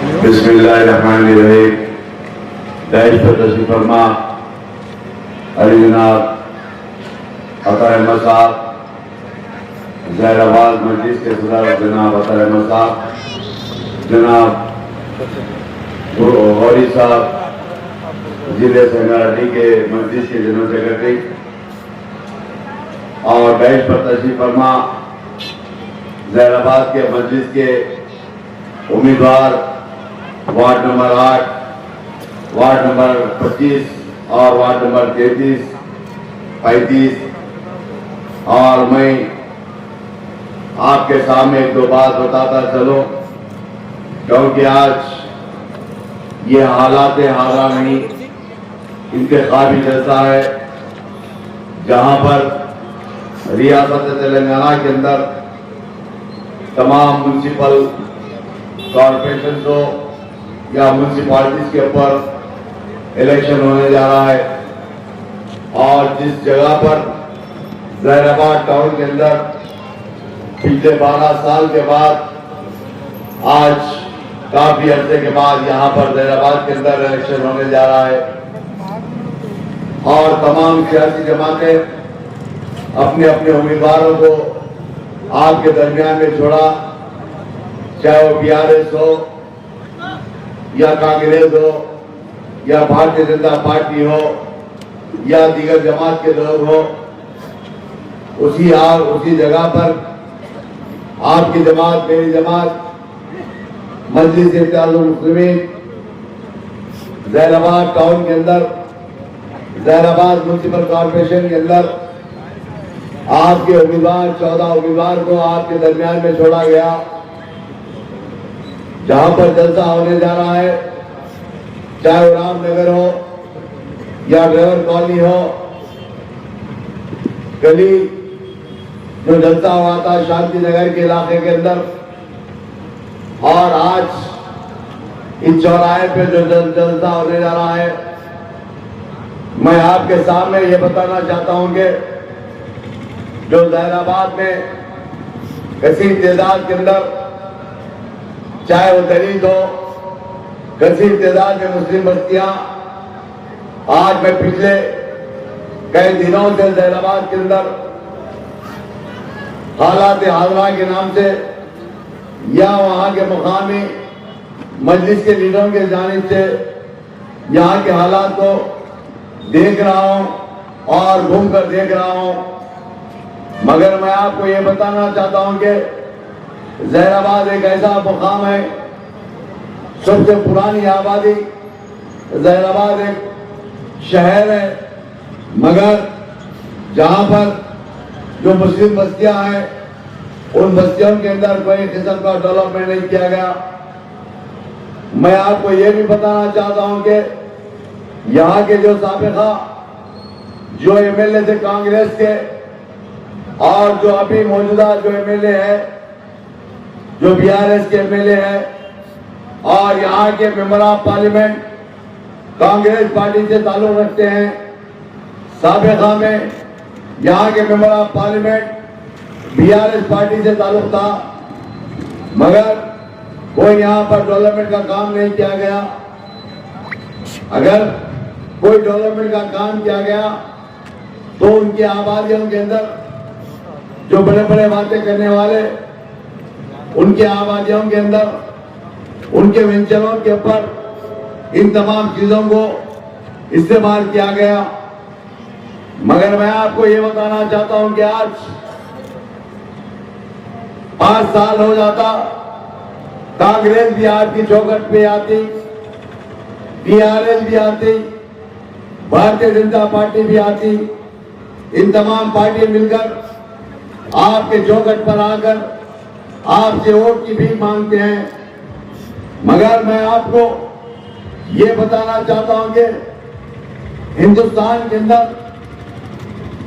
बिस्मिल्लाहिर्रहमानिर्रहीम। दैश पर तशरीफ फरमा अली जनाब अतर अहमद साहब, जहराबाद मस्जिद के सदर जनाब अतर अहमद साहब, जनाब गौरी साहब जिले संगारेड्डी के मस्जिद के जनरल सेक्रेटरी और दैश पर तशरीफ फरमा जहराबाद के मस्जिद के उम्मीदवार वार्ड नंबर 8, वार्ड नंबर 25 और वार्ड नंबर 33, 35 और मैं आपके सामने एक दो बात बताता चलो, क्योंकि आज ये हालात हारा नहीं इनके काबिल जैसा है, जहां पर रियासत तेलंगाना के अंदर तमाम म्यूनसिपल कॉरपोरेशन को या म्यूनसिपालिटीज के ऊपर इलेक्शन होने जा रहा है और जिस जगह पर जहराबाद टाउन के अंदर पिछले 12 साल के बाद आज काफी अरसे के बाद यहां पर जहराबाद के अंदर इलेक्शन होने जा रहा है और तमाम सियासी जमातें अपने अपने उम्मीदवारों को आपके दरमियान में छोड़ा, चाहे वो बीआरएस हो या कांग्रेस हो या भारतीय जनता पार्टी हो या दीगर जमात के लोग हो, उसी जगह पर आपकी जमात, मेरी जमात, मजलिस इत्तेहादुल मुस्लिमीन जहराबाद टाउन के अंदर, जहराबाद म्यूनसिपल कॉर्पोरेशन के अंदर आपके उम्मीदवार 14 उम्मीदवार को आपके दरमियान में छोड़ा गया, जहां पर जलसा होने जा रहा है, चाहे वो रामनगर हो या ड्राइवर कॉलोनी हो, गली जो जलसा हुआ था शांति नगर के इलाके के अंदर, और आज इस चौराहे पे जो जलसा होने जा रहा है, मैं आपके सामने ये बताना चाहता हूं कि जो जहराबाद में कसीर तादाद के अंदर, चाहे वो दलित हो, कसीर तादाद में मुस्लिम बस्तियां, आज मैं पिछले कई दिनों से जहराबाद के अंदर हालात हाजरा के नाम से या वहां के मुकामी मजलिस के लीडरों के जानिब से यहाँ के हालात को देख रहा हूं और घूम कर देख रहा हूं, मगर मैं आपको ये बताना चाहता हूं कि जहराबाद एक ऐसा मुकाम है, सबसे पुरानी आबादी, जहराबाद एक शहर है, मगर जहां पर जो मुस्लिम बस्तियां हैं उन बस्तियों के अंदर कोई किस्म का डेवलपमेंट नहीं किया गया। मैं आपको ये भी बताना चाहता हूं कि यहाँ के जो साबिका जो एमएलए थे कांग्रेस के और जो अभी मौजूदा जो एमएलए है, जो बीआरएस के एमएलए है और यहाँ के member of parliament Congress party से ताल्लुक रखते हैं, साबिका में यहाँ के member of parliament BRS party से ताल्लुक था, मगर कोई यहाँ पर डेवलपमेंट का काम नहीं किया गया। अगर कोई डेवलपमेंट का काम किया गया तो उनकी आबादियों के अंदर जो बड़े बड़े बातें करने वाले, उनके आबादियों के अंदर, उनके वेंचरों के ऊपर इन तमाम चीजों को इस्तेमाल किया गया। मगर मैं आपको ये बताना चाहता हूं कि आज 5 साल हो जाता, कांग्रेस भी आपकी चौखट पे आती, बीआरएस भी आती, भारतीय जनता पार्टी भी आती, इन तमाम पार्टी मिलकर आपके चौखट पर आकर आपसे वोट की भीख मांगते हैं। मगर मैं आपको ये बताना चाहता हूं कि हिंदुस्तान के अंदर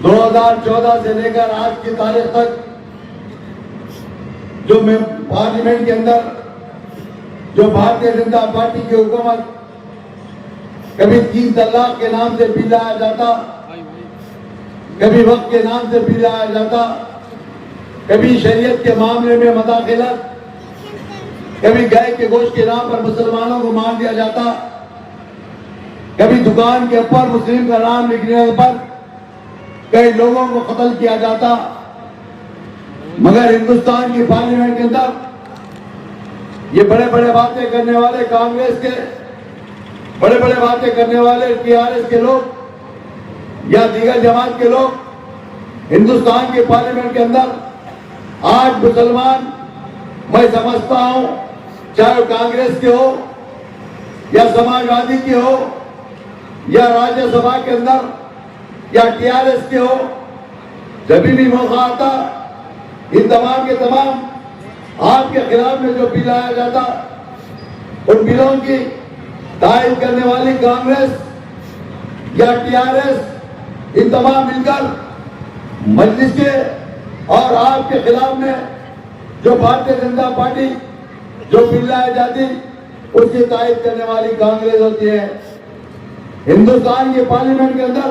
2014 से लेकर आज की तारीख तक जो पार्लियामेंट के अंदर जो भारतीय जनता पार्टी की हुकूमत, कभी 3 तलाक के नाम से बिल लाया जाता, कभी वक्त के नाम से बिल लाया जाता, कभी शरीयत के मामले में मदाखिलत, कभी गाय के गोश्त के नाम पर मुसलमानों को मार दिया जाता, कभी दुकान के ऊपर मुस्लिम का नाम लिखने पर कई लोगों को कत्ल किया जाता। मगर हिंदुस्तान की पार्लियामेंट के अंदर ये बड़े बड़े बातें करने वाले कांग्रेस के, बड़े बड़े बातें करने वाले टीआरएस के लोग या दीगर जमात के लोग हिंदुस्तान की पार्लियामेंट के अंदर आज मुसलमान, मैं समझता हूं चाहे कांग्रेस के हो या समाजवादी के हो या राज्यसभा के अंदर या टीआरएस के हो, जब भी मौका आता इन तमाम के तमाम आपके खिलाफ में जो बिल आया जाता, उन बिलों की तायद करने वाली कांग्रेस या टीआरएस इन तमाम मिलकर मजलिस के और आपके खिलाफ में जो भारतीय जनता पार्टी जो बिल लाई जाती उसकी तायद करने वाली कांग्रेस होती है। हिंदुस्तान के पार्लियामेंट के अंदर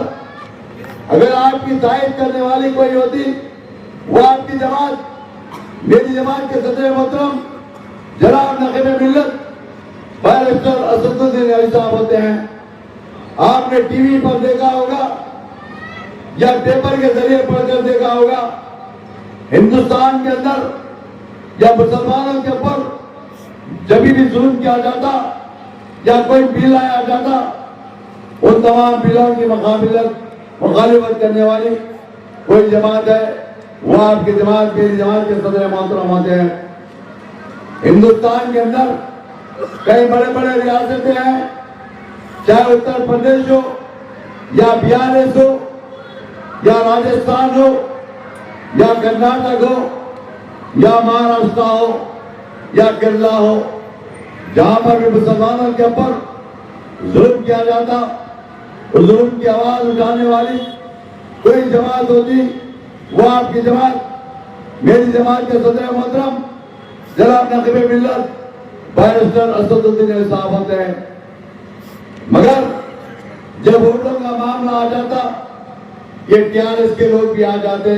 अगर आपकी तायद करने वाली कोई होती, वो आपकी जमात, मेरी जमात के सदर मोहतरम जनाब नकीब मिल्लत बैरिस्टर असदुद्दीन अली साहब होते हैं। आपने टीवी पर देखा होगा या पेपर के जरिए पढ़कर देखा होगा, हिंदुस्तान के अंदर या मुसलमानों के ऊपर जब भी जुल्म किया जाता या कोई बिल लाया जाता, उन तमाम बिलों की मुखालिफत करने वाली कोई जमात है, वो आपकी जमात, मेरी जमात के सदर मोहतरम होते हैं। हिंदुस्तान के अंदर कई बड़े बड़े रियासतें हैं, चाहे उत्तर प्रदेश हो या बिहार हो या राजस्थान हो या कर्नाटक हो या महाराष्ट्र हो या केरला हो, जहां पर भी मुसलमानों के ऊपर जुल्म किया जाता, उस जुल्म की आवाज उठाने वाली कोई जमात होती, वो आपकी जमात, मेरी जमात के सदर मोहतरम जनाब नकीब मिल्लत बैरिस्टर असदुद्दीन अली साहब होते हैं। मगर जब वोटों का मामला आ जाता, ये टीआरएस के लोग भी आ जाते,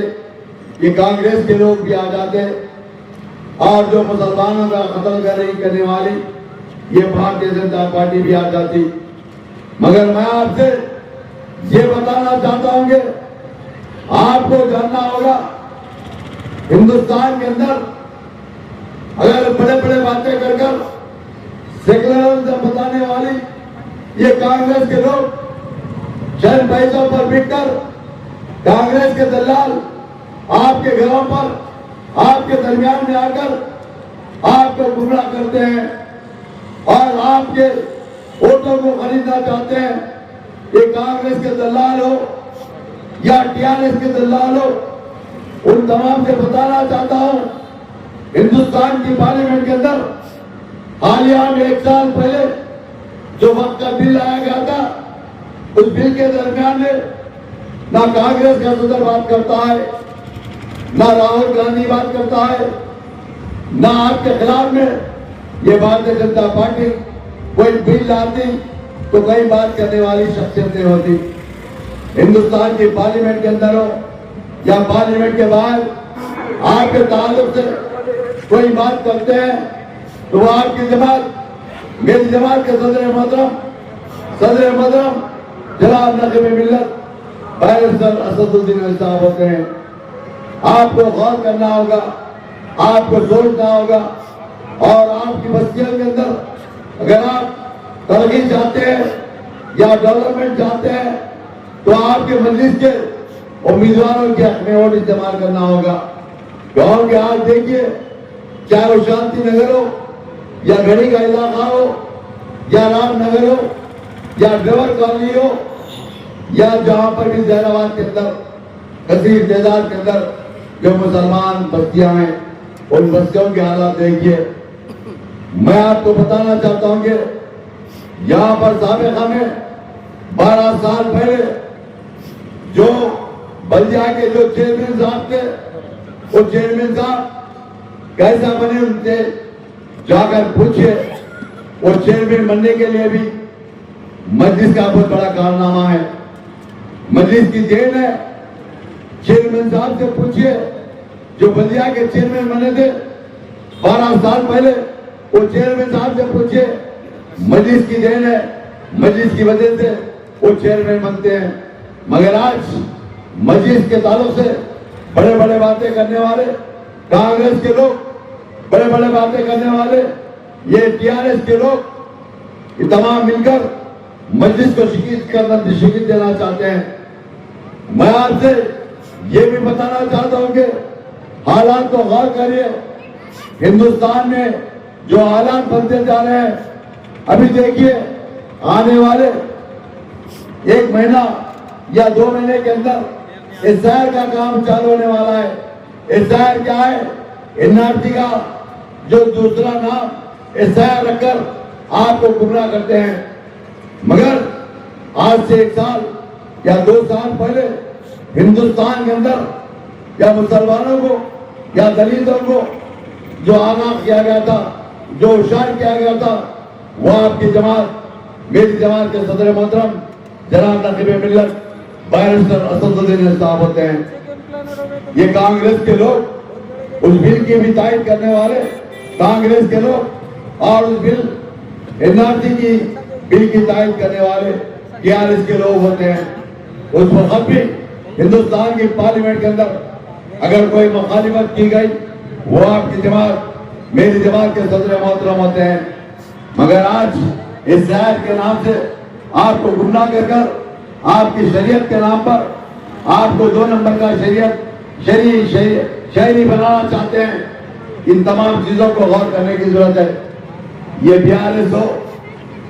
ये कांग्रेस के लोग भी आ जाते और जो मुसलमानों का कत्ल करने वाली ये भारतीय जनता पार्टी भी आ जाती। मगर मैं आपसे ये बताना चाहता हूं कि आपको जानना होगा, हिंदुस्तान के अंदर अगर बड़े बड़े बातें कर सेकुलरिज्म बताने वाली ये कांग्रेस के लोग चंद पैसों पर बिककर कांग्रेस के दलाल आपके घरों पर, आपके दरमियान में आकर आपको गुमराह करते हैं और आपके वोटों को खरीदना चाहते हैं। ये कांग्रेस के दलाल हो या टीआरएस के दलाल हो, उन तमाम से बताना चाहता हूं, हिंदुस्तान की पार्लियामेंट के अंदर हालिया में 1 साल पहले जो वक्त का बिल लाया गया था, उस बिल के दरमियान में ना कांग्रेस का सदर बात करता है, ना राहुल गांधी बात करता है, ना आपके खिलाफ में ये भारतीय जनता पार्टी कोई बिल लाती तो कई बात करने वाली शख्सियतें होती। हिंदुस्तान की पार्लियामेंट के अंदर हो या पार्लियामेंट के बाहर आपके ताल्लुक से कोई बात करते हैं तो वो आपकी जमात, मेरी जमात के सदर मोहतरम जनाब नकीब मिल्लत बैरिस्टर असदुद्दीन अली साहब होते हैं। आपको गौर करना होगा, आपको सोचना होगा और आपकी बस्तियों के अंदर अगर आप तरक्की चाहते हैं या डेवलपमेंट चाहते हैं तो आपके मजलिस के उम्मीदवारों के हक में वोट इस्तेमाल करना होगा। गांव के हाल देखिए, चाहे वो शांति नगर हो या घड़ी का इलाका हो या रामनगर हो या ड्राइवर कॉलोनी हो या जहां पर भी जैनाबाद के अंदर कसीर तादाद के अंदर जो मुसलमान बस्तियां हैं, उन बस्तियों के हालात देखिए। मैं आपको बताना चाहता हूं कि यहां पर साबिका में 12 साल पहले जो बल्दिया के जो चेयरमैन साहब थे, वो चेयरमैन साहब कैसा बने उनसे जाकर पूछे। वो चेयरमैन बनने के लिए भी मजलिस का बहुत बड़ा कारनामा है, मजलिस की देन है। चेयरमैन साहब से पूछिए, जो बल्दिया के चेयरमैन बने थे 12 साल पहले, वो चेयरमैन साहब से पूछिए, मजलिस की देन है, मजलिस की वजह से वो चेयरमैन बनते हैं। मगर आज मजलिस के ताल्लुक से बड़े बड़े बातें करने वाले कांग्रेस के लोग, बड़े बड़े बातें करने वाले ये टीआरएस के लोग, ये तमाम मिलकर मजलिस को शिकस्त देना चाहते हैं। मैं आपसे ये भी बताना चाहता हूं कि हालात को गौर करिए। हिंदुस्तान में जो हालात बनते जा रहे हैं, अभी देखिए आने वाले 1 महीना या 2 महीने के अंदर एसआईआर का काम चालू होने वाला है। एसआईआर क्या है? एनआरसी का जो दूसरा नाम एसआईआर रखकर आपको गुमराह करते हैं। मगर आज से 1 साल या 2 साल पहले हिंदुस्तान के अंदर या मुसलमानों को या दलितों को जो आगाह किया गया था, जो होशियार किया गया था, वो आपकी जमात, मेरी जमात के सदर मोहतरम जनाब नकीब मिल्लत बैरिस्टर असदुद्दीन साहब होते हैं। ये कांग्रेस के लोग, उस बिल की भी तायद करने वाले कांग्रेस के लोग, और उस बिल एनआरसी की बिल की तायद करने वाले टीआरएस के लोग होते हैं। उस वक्त भी हिंदुस्तान की पार्लियामेंट के अंदर अगर कोई मुखालिफत की गई, वो आपकी जमात, मेरी जमात के सदर मोहतरम होते हैं। मगर आज इस शहर के नाम से आपको गुमराह कर आपकी शरीयत के नाम पर आपको 2 नंबर का शहरी बनाना चाहते हैं। इन तमाम चीजों को गौर करने की जरूरत है। ये टीआरएस हो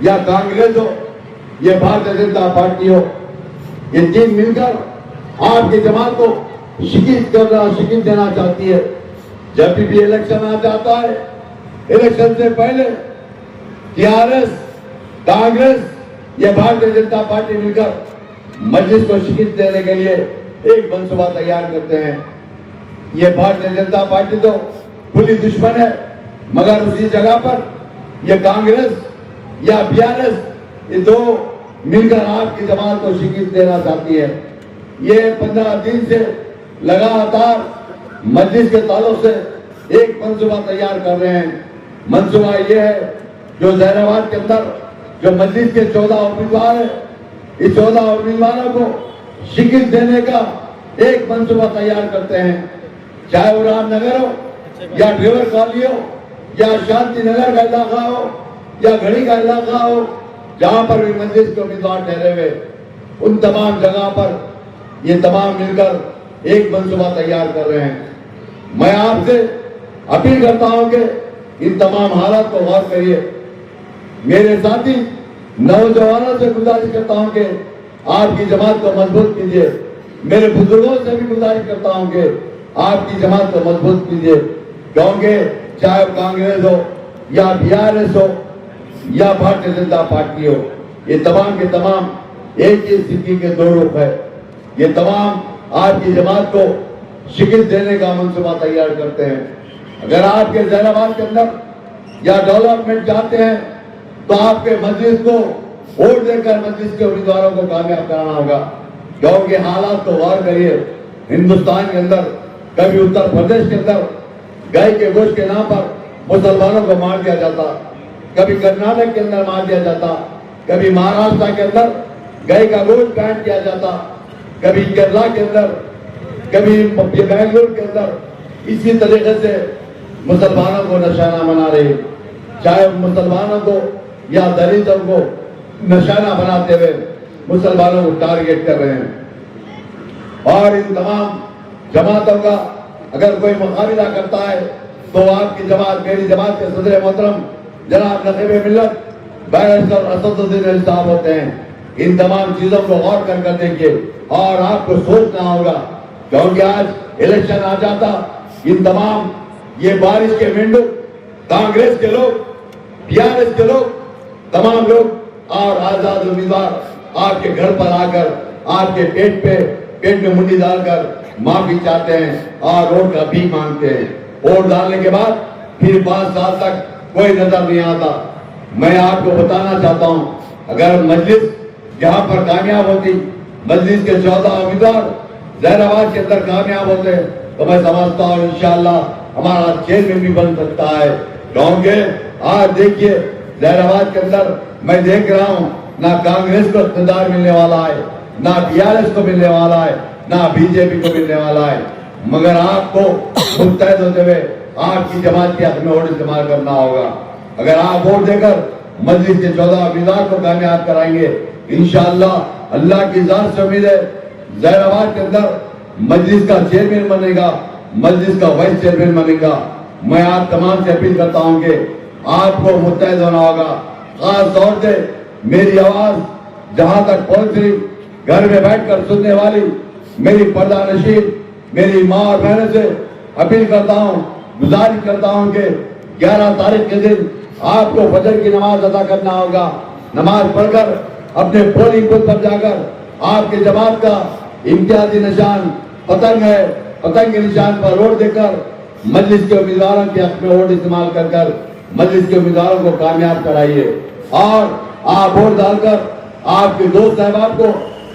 या कांग्रेस हो, ये भारतीय जनता पार्टी हो, ये तीन मिलकर आपकी जमात को शिकस्त देना चाहती है। जब भी इलेक्शन आ जाता है, इलेक्शन से पहले टीआरएस, कांग्रेस, ये भारतीय जनता पार्टी मिलकर मजलिस को शिकस्त देने के लिए एक मंसूबा तैयार करते हैं। ये भारतीय जनता पार्टी तो खुली दुश्मन है, मगर उसी जगह पर ये कांग्रेस या टीआरएस, ये दो मिलकर आपकी जमात को शिकस्त देना चाहती है। ये 15 दिन से लगातार मजलिस के ताल्लुक से एक मंसूबा तैयार कर रहे हैं। मंसूबा ये है, जो जैनाबाद के अंदर जो मजलिस के 14 उम्मीदवार है, इस 14 उम्मीदवारों को शिकस्त देने का एक मंसूबा तैयार करते हैं। चाहे वो रामनगर हो या ड्रेवर कॉलोनी हो या शांति नगर का इलाका हो या घड़ी का इलाका हो, जहां पर भी मजलिस के उम्मीदवार ठहरे हुए, उन तमाम जगह पर ये तमाम मिलकर एक मंसूबा तैयार कर रहे हैं। मैं आपसे अपील करता हूं कि इन तमाम हालात को गौर करिए। मेरे साथी नौजवानों से गुजारिश करता हूं कि आपकी जमात को मजबूत कीजिए। मेरे बुजुर्गों से भी गुजारिश करता हूं कि आपकी जमात को मजबूत कीजिए, क्योंकि चाहे कांग्रेस हो या टीआरएस हो या भारतीय जनता पार्टी हो, ये तमाम के तमाम एक ही सिक्के के 2 रूप है। ये तमाम आपकी जमात को शिकस्त देने का मंसूबा तैयार करते हैं। अगर आपके जैनाबाद के अंदर या डेवलपमेंट चाहते हैं, तो आपके मजलिस को वोट देकर मजलिस के उम्मीदवारों को कामयाब कराना होगा। क्योंकि हालात को गौर करिए, हिंदुस्तान के अंदर कभी उत्तर प्रदेश के अंदर गाय के गोश्त के नाम पर मुसलमानों को मार दिया जाता, कभी कर्नाटक के अंदर मार दिया जाता, कभी महाराष्ट्र के अंदर गाय का गोश्त बैन किया जाता, कभी केरला के अंदर, कभी बेंगलुरु के अंदर इसी तरीके से मुसलमानों को निशाना बना रहे। चाहे मुसलमानों को या दलितों को निशाना बनाते हुए मुसलमानों को टारगेट कर रहे हैं। और इन तमाम जमातों का अगर कोई मुकाबला करता है, तो आपकी जमात, मेरी जमात के सदर मोहतरम जनाब नकीब मिल्लत बैरिस्टर असदुद्दीन साहब होते हैं। इन तमाम चीजों को गौर कर देखिए और आपको सोचना होगा, क्योंकि आज इलेक्शन आ जाता, इन तमाम ये बारिश के मेंढक, कांग्रेस के लोग, टीआरएस के लोग, तमाम लोग और आजाद उम्मीदवार आपके घर पर आकर आपके पेट में मुंडी डालकर माफी चाहते हैं और वोट का भीख मांगते हैं। वोट डालने के बाद फिर 5 साल तक कोई नजर नहीं आता। मैं आपको बताना चाहता हूं, अगर मजलिस जहां पर कामयाब होती, मजलिस के 14 उम्मीदवार जैनाबाद के अंदर कामयाब होते, तो मैं समझता हूं इंशाअल्लाह हमारा चेयरमैन भी बन सकता है। क्योंकि आज देखिए जहराबाद के अंदर मैं देख रहा हूँ ना कांग्रेस को इख्तियार मिलने वाला है, ना टीआरएस को मिलने वाला है, ना बीजेपी को मिलने वाला है, मगर आपको मुस्तैद होते हुए आपकी जमात के हक में वोट इस्तेमाल करना होगा। अगर आप वोट देकर मजलिस के 14 उम्मीदवार को कामयाब कराएंगे, इंशाअल्लाह अल्लाह की जात से उम्मीद है जहराबाद के अंदर मजलिस का चेयरमैन बनेगा, मजलिस का वाइस चेयरमैन बनेगा। मैं आप तमाम से अपील करता हूं कि आपको मुस्तैद होना होगा। खास तौर से मेरी आवाज जहां तक पहुंच रही, घर में बैठकर सुनने वाली मेरी पर्दा नशीन मेरी माँ और बहनों से अपील करता हूं, गुजारिश करता हूं कि 11 तारीख के दिन आपको फजर की नमाज अदा करना होगा। नमाज पढ़कर अपने पोलिंग बूथ पर जाकर आपके जमात का इम्तियाजी निशान पतंग है, पतंग के निशान पर वोट देकर मजलिस के उम्मीदवारों के हक में वोट इस्तेमाल कर मजलिस के उम्मीदवारों को कामयाब कराइए। और आप वोट डालकर आपके दोस्त अहबाब को,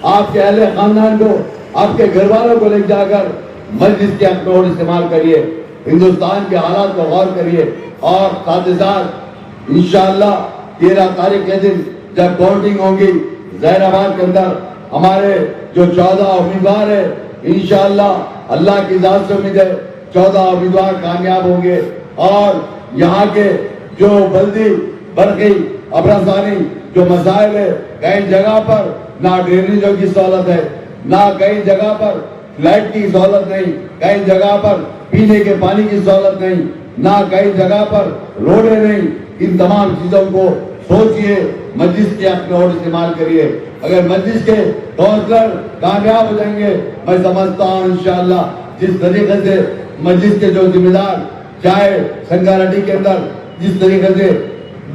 आपके अहले खानदान को, आपके घर वालों को ले जाकर मजलिस के हक में वोट इस्तेमाल करिए। हिंदुस्तान के हालात को गौर करिए और साथ ही साथ इंशाअल्लाह 13 तारीख के दिन जब काउंटिंग होगी जहराबाद के अंदर हमारे जो 14 उम्मीदवार है, इंशाअल्लाह अल्लाह की जात से उम्मीद है 14 उम्मीदवार कामयाब होंगे। और यहाँ के जो बल्दी बरकी अबरसानी जो मसाइल है, कई जगह पर ना ड्रेनेजों की सहूलत है, ना कई जगह पर लाइट की सहूलत नहीं, कई जगह पर पीने के पानी की सहूलत नहीं, ना कई जगह पर रोडें नहीं। इन तमाम चीजों को सोचिए, मस्जिद के हक में वोट इस्तेमाल करिए। अगर मस्जिद के काउंसलर कामयाब हो जाएंगे, मैं समझता हूँ इंशाअल्लाह जिस तरीके से मस्जिद के जो जिम्मेदार चाहे संगारेड्डी के अंदर जिस तरीके से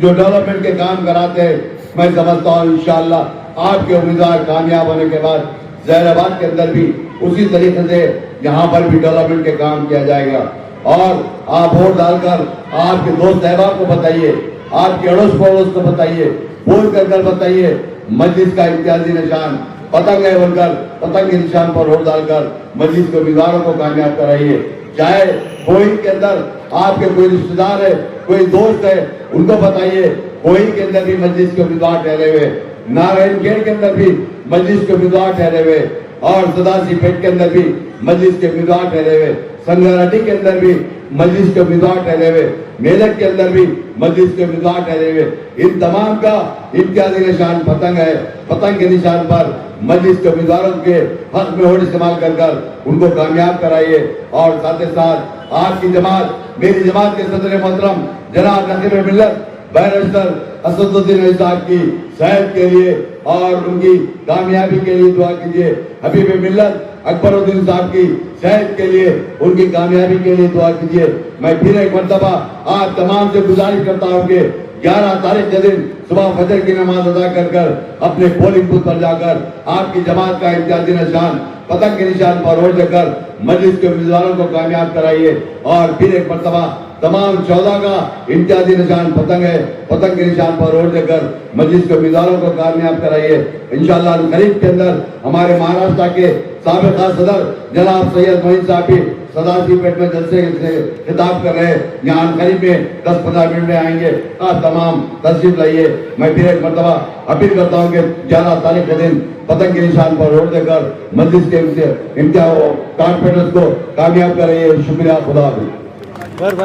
जो डेवलपमेंट के काम कराते हैं, मैं समझता हूँ इंशाअल्लाह आपके उम्मीदवार कामयाब होने के बाद जहराबाद के अंदर भी उसी तरीके से यहाँ पर भी डेवलपमेंट के काम किया जाएगा। और आप वोट डालकर आपके दोस्त अहबाब को बताइए, आपके अड़ोस पड़ोस को बताइए, बोल कर बताइए मस्जिद का इम्तियाजी निशान पतंग है बोलकर पतंग के निशान पर वोट डालकर मस्जिद के उम्मीदवारों को कामयाब कराइए। चाहे कोई के अंदर आपके कोई रिश्तेदार है, कोई दोस्त है, उनको बताइए कोई के अंदर भी मस्जिद के उम्मीदवार ठहरे हुए, नारायण खेड़ के अंदर भी मस्जिद के उम्मीदवार ठहरे हुए, और सदासी पेट के अंदर भी मस्जिद के उम्मीदवार ठहरे हुए, संगारेड्डी के अंदर भी मस्जिद के उम्मीदवार ठहरे हुए, मेरठ के अंदर भी मस्जिद के उम्मीदवार ठहरे हुए। इन तमाम का इम्तियाजी निशान पतंग है। पतंग के निशान पर मस्जिद के उम्मीदवारों के हक में वोट इस्तेमाल कर उनको कामयाब कराइए। और साथ ही साथ आपकी जमात, मेरी जमात के सदर मोहतरम जनाब नकीब मिल्लत बैरिस्टर असदुद्दीन अली साहब की सेहत के लिए और उनकी कामयाबी के लिए दुआ कीजिए। हबीब मिल्लत अकबरुद्दीन साहब की सेहत के लिए, उनकी कामयाबी के लिए दुआ कीजिए। मैं फिर एक मरतबा आप तमाम से गुजारिश करता हूँ कि 11 तारीख के दिन सुबह फजर की नमाज अदा कर अपने पोलिंग बूथ पर जाकर आपकी जमात का इम्तियाजी निशान पतंग के निशान पर वोट देकर मस्जिद के उम्मीदवारों को कामयाब कराइए। और फिर एक मरतबा तमाम 14 का इम्तियाजी निशान पतंग है, पतंग के निशान पर वोट देकर मस्जिद के उम्मीदवारों को कामयाब कराइए। इंशाअल्लाह करीब के अंदर हमारे महाराष्ट्र के साबिका सदर जनाब सैयद मोइन साहब भी सदासी पेट में जलसे से खिताब कर रहे हैं। यहाँ करीब में 10-15 मिनट में आएंगे। आप तमाम तशरीफ लाइए। मैं फिर एक मरतबा अपील करता हूँ कि 11 तारीख के दिन पतंग के निशान पर वोट देकर मस्जिद के कारपोरेटर्स को कामयाब कराइए। शुक्रिया, खुदा हाफिज़।